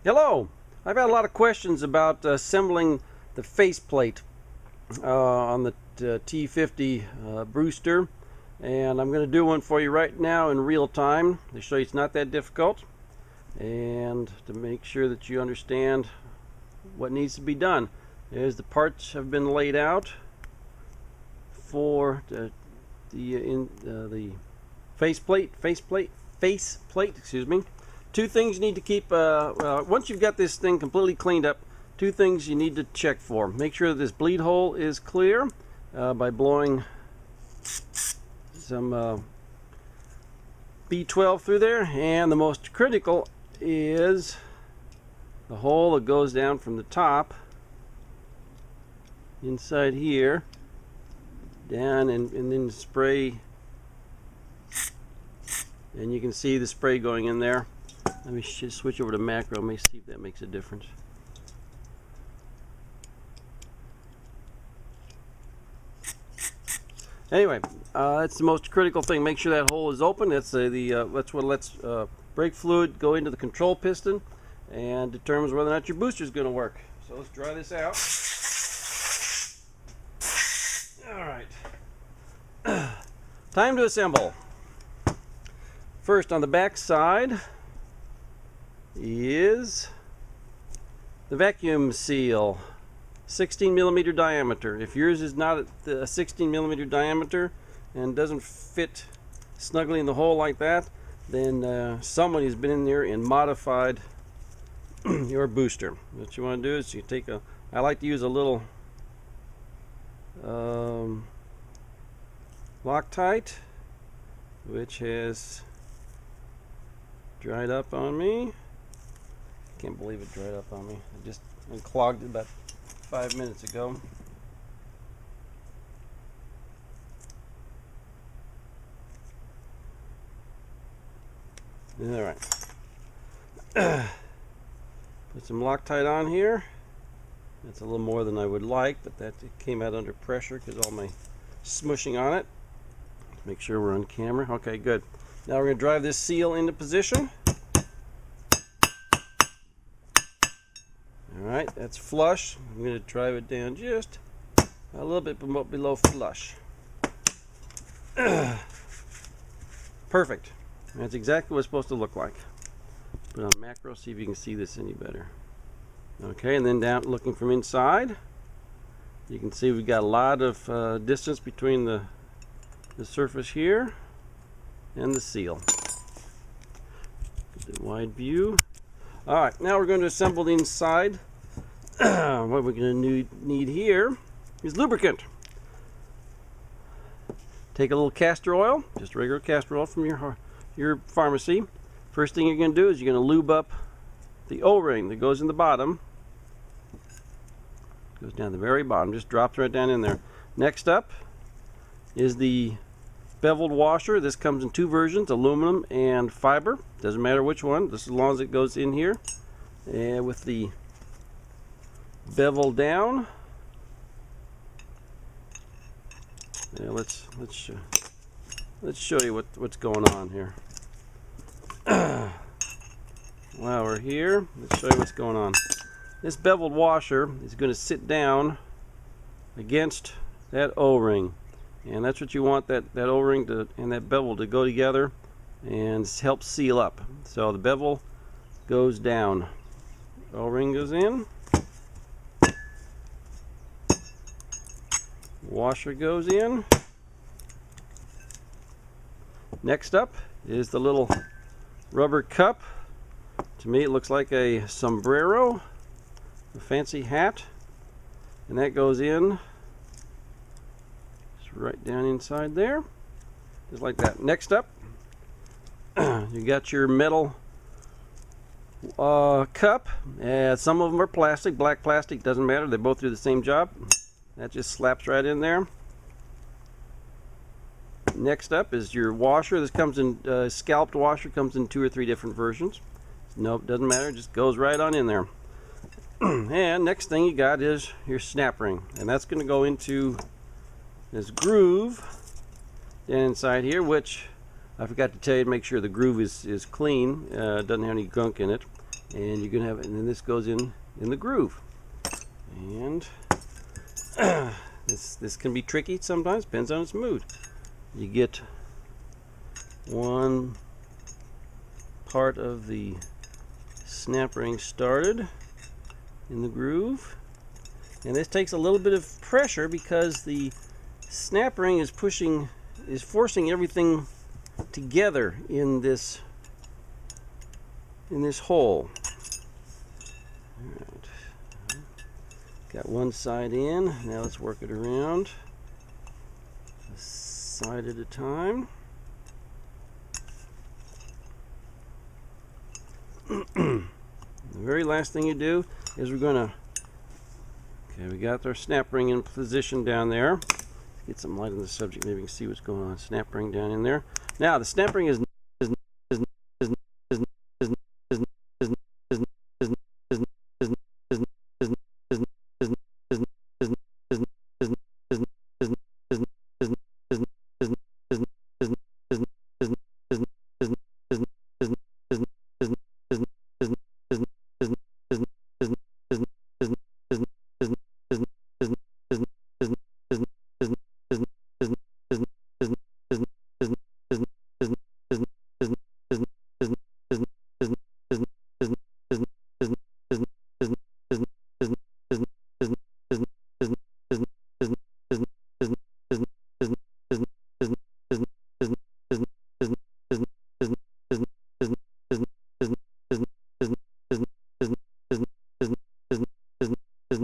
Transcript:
Hello! I've had a lot of questions about assembling the faceplate on the T50 Brewster, and I'm going to do one for you right now in real time to show you it's not that difficult and to make sure that you understand what needs to be done. As the parts have been laid out for the faceplate, excuse me. Two things you need to keep, once you've got this thing completely cleaned up, two things you need to check for. Make sure that this bleed hole is clear by blowing some B12 through there, and the most critical is the hole that goes down from the top inside here down and then spray, and you can see the spray going in there. Let me just switch over to macro. Let me see if that makes a difference. Anyway, that's the most critical thing. Make sure that hole is open. That's that's what lets brake fluid go into the control piston and determines whether or not your booster is going to work. So let's dry this out. All right, time to assemble. First, on the back side is the vacuum seal, 16 millimeter diameter. If yours is not a 16 millimeter diameter and doesn't fit snugly in the hole like that, then somebody has been in there and modified your booster. What you want to do is you take I like to use a little Loctite, which has dried up on me. Can't believe it dried up on me. I just unclogged it about 5 minutes ago. All right. Put some Loctite on here. That's a little more than I would like, but that came out under pressure because all my smushing on it. Make sure we're on camera. Okay, good. Now we're going to drive this seal into position. Alright, that's flush. I'm going to drive it down just a little bit below flush. Perfect. That's exactly what it's supposed to look like. Put on macro, see if you can see this any better. Okay, and then down looking from inside, you can see we've got a lot of distance between the surface here and the seal. Get the wide view. Alright, now we're going to assemble the inside. What we're going to need here is lubricant. Take a little castor oil, just regular castor oil from your pharmacy. First thing you're going to do is you're going to lube up the O-ring that goes in the bottom. Goes down the very bottom, just drops right down in there. Next up is the beveled washer. This comes in two versions, aluminum and fiber. Doesn't matter which one, just as long as it goes in here. And with the bevel down, yeah, let's show you what's going on here. While we're here, let's show you what's going on. This beveled washer is going to sit down against that O-ring, and that's what you want, that O-ring and that bevel to go together and help seal up. So the bevel goes down, O-ring goes in, washer goes in. Next up is the little rubber cup. To me it looks like a sombrero, a fancy hat, and that goes in just right down inside there, just like that. Next up, you got your metal cup. Some of them are plastic, black plastic, doesn't matter, they both do the same job. That just slaps right in there. Next up is your washer. This comes in scalped washer, comes in 2 or 3 different versions. Nope, doesn't matter, just goes right on in there. And next thing you got is your snap ring, and that's going to go into this groove down inside here, which I forgot to tell you to make sure the groove is clean, doesn't have any gunk in it. and you're gonna have, and then this goes in the groove. And this can be tricky sometimes, depends on its mood. You get one part of the snap ring started in the groove, and this takes a little bit of pressure because the snap ring is forcing everything together in this hole. All right. Got one side in. Now let's work it around, a side at a time. The very last thing you do is we're going to, okay, we got our snap ring in position down there. Get some light on the subject, maybe you can see what's going on. Snap ring down in there. Now the snap ring is